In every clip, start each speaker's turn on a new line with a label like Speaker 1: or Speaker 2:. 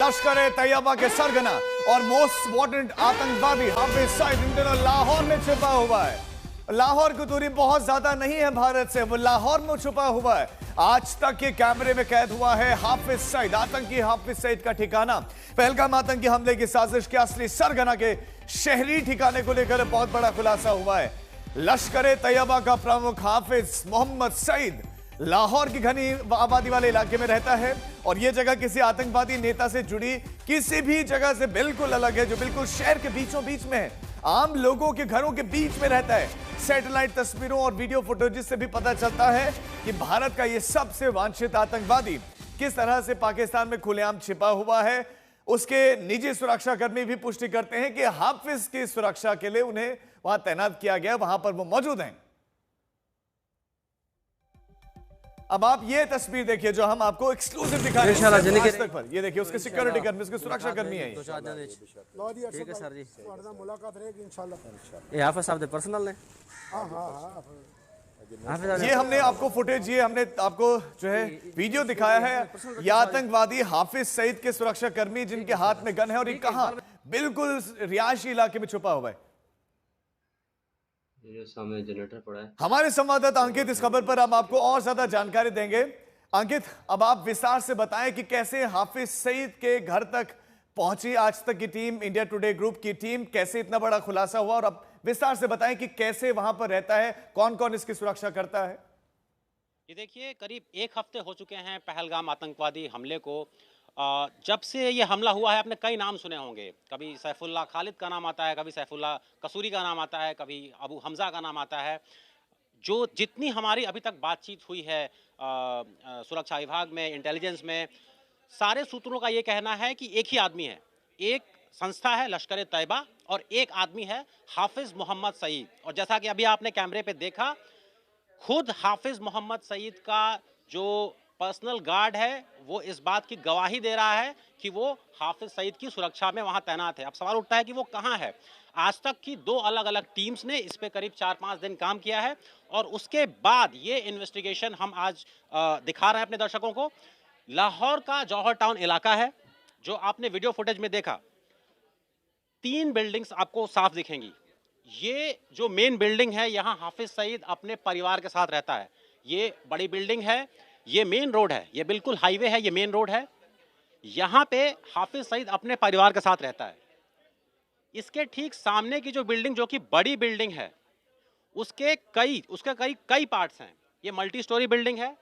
Speaker 1: लश्कर तैयबा के सरगना और मोस्ट वांटेड आतंकवादी हाफिज सईद इन दिनों लाहौर में छिपा हुआ है। लाहौर की दूरी बहुत ज्यादा नहीं है भारत से, वो लाहौर में छुपा हुआ है। आज तक ये कैमरे में कैद हुआ है हाफिज सईद, आतंकी हाफिज सईद का ठिकाना। पहलगाम आतंकी हमले की साजिश के असली सरगना के शहरी ठिकाने को लेकर बहुत बड़ा खुलासा हुआ है। लश्कर तैयबा का प्रमुख हाफिज मोहम्मद सईद लाहौर की घनी आबादी वाले इलाके में रहता है और यह जगह किसी आतंकवादी नेता से जुड़ी किसी भी जगह से बिल्कुल अलग है, जो बिल्कुल शहर के बीचों बीच में है, आम लोगों के घरों के बीच में रहता है। सैटेलाइट तस्वीरों और वीडियो फुटेज से भी पता चलता है कि भारत का यह सबसे वांछित आतंकवादी किस तरह से पाकिस्तान में खुलेआम छिपा हुआ है। उसके निजी सुरक्षा कर्मी भी पुष्टि करते हैं कि हाफिज की सुरक्षा के लिए उन्हें वहां तैनात किया गया, वहां पर वो मौजूद हैं। अब आप ये तस्वीर देखिए जो हम आपको एक्सक्लूसिव दिखा रहे हैं पर। ये देखिए उसके सिक्योरिटी कर्मी, उसके सुरक्षा कर्मी है।
Speaker 2: ठीक है सर जी, मुलाकात रहेगी इंशाल्लाह। ये हाफिज साहब दे पर्सनल ने।
Speaker 1: ये हमने आपको फुटेज, ये हमने आपको जो है वीडियो दिखाया है। ये आतंकवादी हाफिज सईद के सुरक्षा कर्मी जिनके हाथ में गन है और ये कहां बिल्कुल रिहायशी इलाके में छुपा हुआ है।
Speaker 3: ये सामने जनरेटर पड़ा है।
Speaker 1: हमारे संवाददाता अंकित इस खबर पर हम आपको और ज्यादा जानकारी देंगे। अंकित, अब आप विस्तार से बताएं कि कैसे हाफिज सईद के घर तक पहुंची आज तक की टीम, इंडिया टुडे ग्रुप की टीम, कैसे इतना बड़ा खुलासा हुआ, और अब विस्तार से बताएं कि कैसे वहां पर रहता है, कौन कौन इसकी सुरक्षा करता है।
Speaker 4: ये देखिए, करीब एक हफ्ते हो चुके हैं पहलगाम आतंकवादी हमले को। जब से ये हमला हुआ है आपने कई नाम सुने होंगे। कभी सैफुल्लाह खालिद का नाम आता है, कभी सैफुल्लाह कसूरी का नाम आता है, कभी अबू हमजा का नाम आता है। जो जितनी हमारी अभी तक बातचीत हुई है सुरक्षा विभाग में, इंटेलिजेंस में, सारे सूत्रों का ये कहना है कि एक ही आदमी है, एक संस्था है लश्कर तैयबा और एक आदमी है हाफिज मोहम्मद सईद। और जैसा कि अभी आपने कैमरे पे देखा, खुद हाफिज मोहम्मद सईद का जो पर्सनल गार्ड है वो इस बात की गवाही दे रहा है कि वो हाफिज सईद की सुरक्षा में वहां तैनात है। अब सवाल उठता है कि वो कहां है। आज तक की 2 अलग अलग टीम्स ने इस पे करीब 4-5 दिन काम किया है और उसके बाद ये इन्वेस्टिगेशन हम आज दिखा रहे हैं अपने दर्शकों को। लाहौर का जौहर टाउन इलाका है जो आपने वीडियो फुटेज में देखा। 3 बिल्डिंग्स आपको साफ दिखेंगी। ये जो मेन बिल्डिंग है, यहाँ हाफिज सईद अपने परिवार के साथ रहता है। ये बड़ी बिल्डिंग है, ये मेन रोड है, ये बिल्कुल हाईवे है, ये मेन रोड है। यहाँ पे हाफिज सईद अपने परिवार के साथ रहता है। इसके ठीक सामने की जो बिल्डिंग, जो कि बड़ी बिल्डिंग है, उसके कई पार्ट्स हैं। ये मल्टी स्टोरी बिल्डिंग है।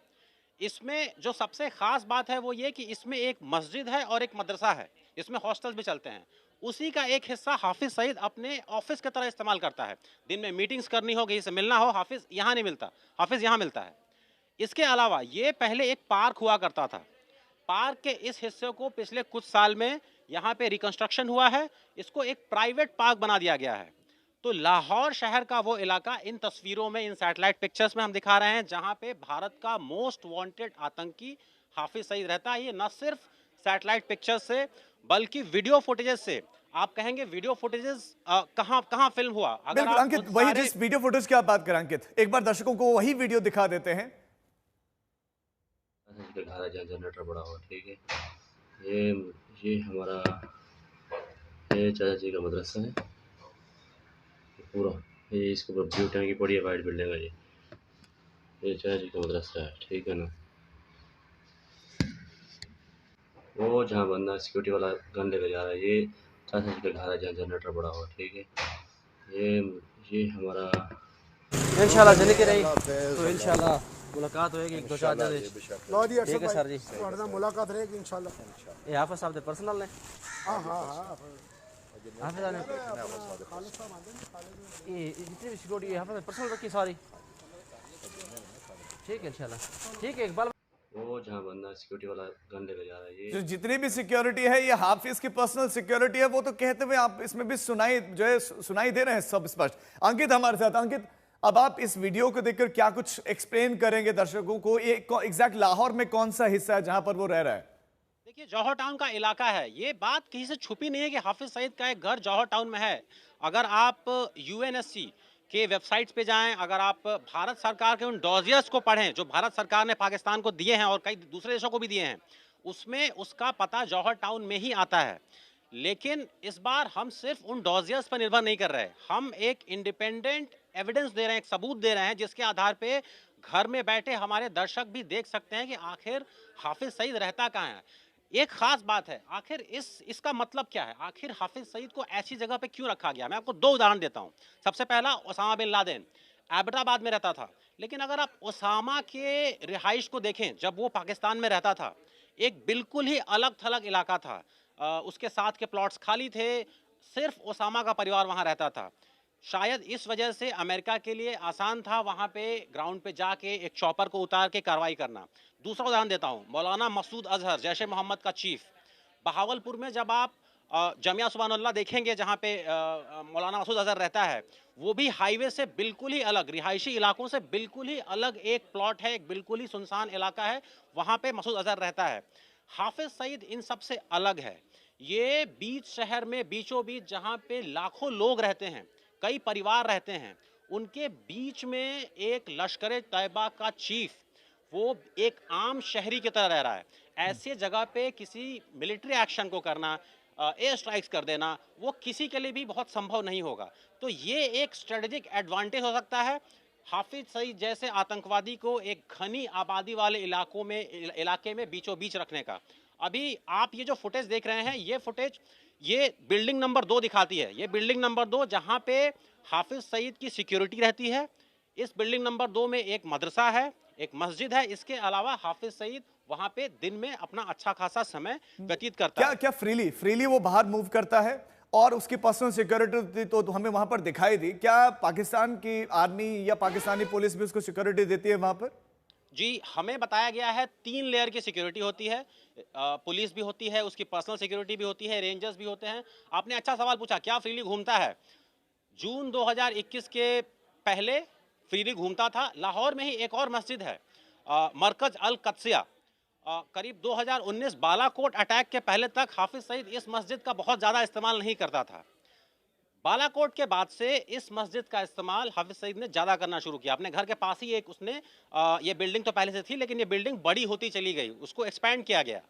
Speaker 4: इसमें जो सबसे खास बात है वो ये कि इसमें एक मस्जिद है और एक मदरसा है। इसमें हॉस्टल्स भी चलते हैं। उसी का एक हिस्सा हाफिज सईद अपने ऑफिस की तरह इस्तेमाल करता है। दिन में मीटिंग्स करनी हो, कहीं से मिलना हो, हाफिज यहाँ नहीं मिलता, हाफिज यहाँ मिलता है। इसके अलावा ये पहले एक पार्क हुआ करता था। पार्क के इस हिस्से को पिछले कुछ साल में यहाँ पे रिकंस्ट्रक्शन हुआ है, इसको एक प्राइवेट पार्क बना दिया गया है। तो लाहौर शहर का वो इलाका इन तस्वीरों में, इन सैटेलाइट पिक्चर्स में हम दिखा रहे हैं, जहाँ पे भारत का मोस्ट वांटेड आतंकी हाफिज सईद रहता है। ये न सिर्फ सैटेलाइट पिक्चर्स से बल्कि वीडियो फुटेजेस से, आप कहेंगे वीडियो फुटेजेस कहाँ फिल्म हुआ।
Speaker 1: अगर अंकित वही जिस वीडियो फुटेज की आप बात करें, अंकित एक बार दर्शकों को वही वीडियो दिखा देते हैं।
Speaker 3: जनरेटर बड़ा हुआ, ठीक है। ये हमारा ये चाचा जी का मदरसा है पूरा। ये इसके ऊपर ब्लू टैंक की बड़ी है, वाइट बिल्डिंग है। ये चाचा जी का मदरसा है, ठीक है ना। वो जहाँ बंदा सिक्योरिटी वाला गन लेकर जा रहा है, ये चाचा जी का घर है जहाँ जनरेटर बड़ा हुआ, ठीक है। ये हमारा
Speaker 2: इंशाल्लाह जिंदगी रही तो इंशाल्लाह मुलाकात होएगी 2-4 दिन। ठीक है सर जी, मुलाकात रहेगी इंशाल्लाह। ये हाफिज साहब दे पर्सनल ने। हाफिज ने ये जितनी भी सिक्योरिटी हाफिज पर्सनल रखी सारी। ठीक है इंशाल्लाह, ठीक है। इकबाल
Speaker 3: वो जहाँ बंदा सिक्योरिटी वाला गन लेकर जा रहा है, ये
Speaker 1: जो जितनी भी सिक्योरिटी है ये हाफिज की पर्सनल सिक्योरिटी है। वो तो कहते हुए आप इसमें भी सुनाई दे रहे हैं सब स्पष्ट। अंकित हमारे साथ। अंकित, अब आप इस वीडियो को देखकर क्या कुछ एक्सप्लेन करेंगे दर्शकों को, ये एग्जैक्ट लाहौर में कौन सा हिस्सा है जहां पर वो रह रहा है?
Speaker 4: देखिए, जौहर टाउन का इलाका है। ये बात कहीं से छुपी नहीं है कि हाफिज सईद का एक घर जौहर टाउन में है। अगर आप यूएनएससी के वेबसाइट्स पे जाएं, अगर आप भारत सरकार के उन डॉजियर्स को पढ़ें जो भारत सरकार ने पाकिस्तान को दिए हैं और कई दूसरे देशों को भी दिए हैं, उसमें उसका पता जौहर टाउन में ही आता है। लेकिन इस बार हम सिर्फ उन डॉजियर्स पर निर्भर नहीं कर रहे, हम एक इंडिपेंडेंट एविडेंस दे रहे हैं, एक सबूत दे रहे हैं, जिसके आधार पे घर में बैठे हमारे दर्शक भी देख सकते हैं कि आखिर हाफिज सईद रहता कहाँ है। एक खास बात है, आखिर इसका मतलब क्या है, आखिर हाफिज सईद को ऐसी जगह पे क्यों रखा गया। मैं आपको दो उदाहरण देता हूँ। सबसे पहला, ओसामा बिन लादेन एबटाबाद में रहता था, लेकिन अगर आप ओसामा के रिहाइश को देखें, जब वो पाकिस्तान में रहता था, एक बिल्कुल ही अलग थलग इलाका था। उसके साथ के प्लॉट्स खाली थे, सिर्फ ओसामा का परिवार वहाँ रहता था। शायद इस वजह से अमेरिका के लिए आसान था वहाँ पे ग्राउंड पे जाके एक चॉपर को उतार के कार्रवाई करना। दूसरा उदाहरण देता हूँ, मौलाना मसूद अजहर, जैश ए मोहम्मद का चीफ, बहावलपुर में जब आप जमिया सुबहानल्लाह देखेंगे, जहाँ पे मौलाना मसूद अजहर रहता है, वो भी हाईवे से बिल्कुल ही अलग, रिहायशी इलाकों से बिल्कुल ही अलग एक प्लॉट है, एक बिल्कुल ही सुनसान इलाका है, वहाँ पे मसूद अजहर रहता है। हाफिज सईद इन सबसे अलग है। ये बीच शहर में बीचों बीच, जहाँ पे लाखों लोग रहते हैं, कई परिवार रहते हैं, उनके बीच में एक लश्कर तैयबा का चीफ, वो एक आम शहरी की तरह रह रहा है। ऐसे जगह पे किसी मिलिट्री एक्शन को करना, एयर स्ट्राइक्स कर देना, वो किसी के लिए भी बहुत संभव नहीं होगा। तो ये एक स्ट्रेटेजिक एडवांटेज हो सकता है हाफिज सईद जैसे आतंकवादी को एक घनी आबादी वाले इलाके में बीचों बीच रखने का। अभी आप ये जो फुटेज देख रहे हैं, ये फुटेज ये बिल्डिंग नंबर 2 दिखाती है। ये बिल्डिंग नंबर 2 जहाँ पे हाफिज सईद की सिक्योरिटी रहती है। इस बिल्डिंग नंबर 2 में एक मदरसा है, एक मस्जिद है। इसके अलावा हाफिज सईद वहाँ पे दिन में अपना अच्छा खासा समय व्यतीत करता है।
Speaker 1: क्या फ्रीली वो बाहर मूव करता है? और उसकी पर्सनल सिक्योरिटी तो हमें वहां पर दिखाई दी। क्या पाकिस्तान की आर्मी या पाकिस्तानी पुलिस भी उसको सिक्योरिटी देती है वहां पर?
Speaker 4: जी, हमें बताया गया है 3 लेयर की सिक्योरिटी होती है। पुलिस भी होती है, उसकी पर्सनल सिक्योरिटी भी होती है, रेंजर्स भी होते हैं। आपने अच्छा सवाल पूछा, क्या फ्रीली घूमता है? जून 2021 के पहले फ्रीली घूमता था। लाहौर में ही एक और मस्जिद है, मरकज अल कदसिया। करीब 2019 बालाकोट अटैक के पहले तक हाफिज सईद इस मस्जिद का बहुत ज़्यादा इस्तेमाल नहीं करता था। बालाकोट के बाद से इस मस्जिद का इस्तेमाल हाफिज सईद ने ज़्यादा करना शुरू किया। अपने घर के पास ही एक उसने ये बिल्डिंग तो पहले से थी, लेकिन ये बिल्डिंग बड़ी होती चली गई, उसको एक्सपैंड किया गया।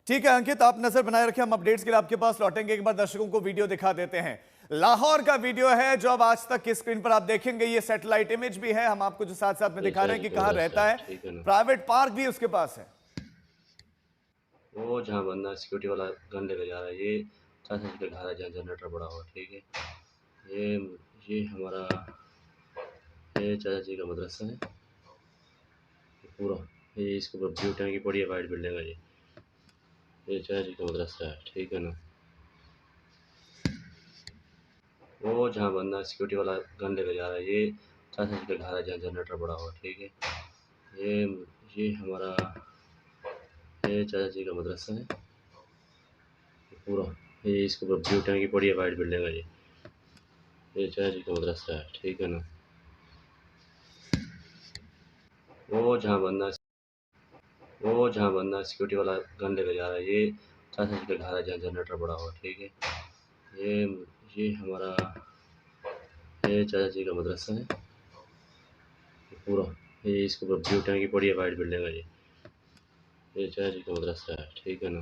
Speaker 1: ठीक है अंकित, आप नजर बनाए रखें, हम अपडेट्स के लिए आपके पास लौटेंगे। एक बार दर्शकों को वीडियो दिखा देते हैं। लाहौर का वीडियो है जो अब आज तक की स्क्रीन पर आप देखेंगे। ये सैटेलाइट इमेज भी है, हम आपको जो साथ साथ में दिखा रहे हैं कि कहां रहता है। प्राइवेट पार्क भी उसके पास है।
Speaker 3: वो जहाँ बंदा सिक्योरिटी वाला गन लेकर जा रहा है, ये चाचा जी का घर है जहाँ जनरेटर बड़ा हुआ। ठीक है, ये हमारा ये चाचा जी का मदरसा है पूरा। ये इसके ऊपर ब्लू टंकी पड़ी है, वाइट बिल्डिंग है। ये चाचा जी का मदरसा है, ठीक है ना। वो जहाँ बंदा सिक्योरिटी वाला गन लेकर जा रहा है, ये चाचा जी का घर है जहाँ जनरेटर बड़ा हुआ। ठीक है, ये हमारा ये चाचा जी का मदरसा है पूरा। ये इसके ऊपर ब्लू टंकी पड़ी है, वाइट बिल्डिंग है। ये चाचा जी का मदरसा है, ठीक है ना। वो जहाँ बंदा सिक्योरिटी वाला गन लेकर जा रहा है, ये चाचा जी का घर है जहाँ जनरेटर बड़ा हुआ। ठीक है, ये हमारा ये चाचा जी का मदरसा है पूरा। ये इसके ऊपर ब्लू टंकी पड़ी है, वाइट बिल्डिंग है। ये चाचा जी का मदरसा है, ठीक है ना।